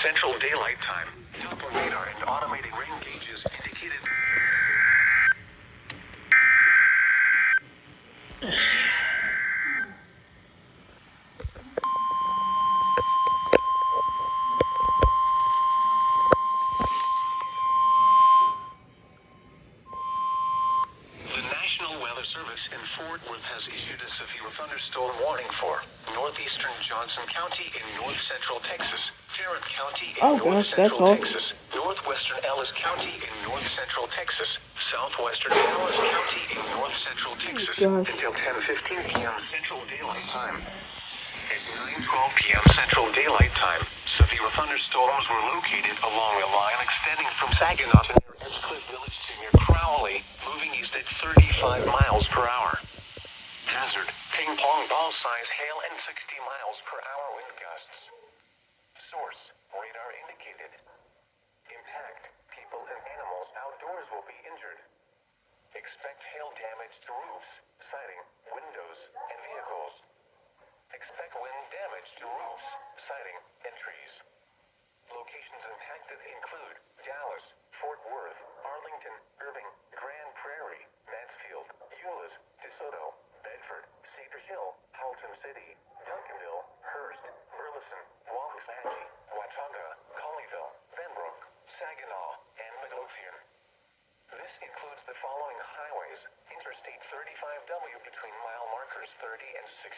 Central Daylight Time. Doppler radar and automated rain gauges indicated. The National Weather Service in Fort Worth has issued a severe thunderstorm warning for northeastern Johnson County in north-central Texas, Tarrant County in north-central Texas, northwestern Ellis County in north-central Texas, southwestern Dallas County in north-central Texas, until 10:15 p.m. Central Daylight Time. At 9:12 p.m. Central Daylight Time, severe thunderstorms were located along a line extending from Saginaw to near Edgecliff Village to near Crowley, moving east at 35 miles per hour. Hazard, ping-pong ball-size hail and 60 miles per hour wind gusts. Source, radar indicated. Impact, people and animals outdoors will be injured. Expect hail damage to roofs, siding, windows, and vehicles. Expect wind damage to roofs, siding, and trees. Locations impacted include Dallas, Fort Worth, Arlington, Irving, Grand Prairie, Mansfield, Euless, DeSoto, Bedford, Cedar Hill, Halton City, Duncanville, Hearst, Burleson, Waxahachie, Watauga, Colleyville, Pembroke, Saginaw, and Midlothian. This includes the following highways: Interstate 35W between mile markers 30 and 60.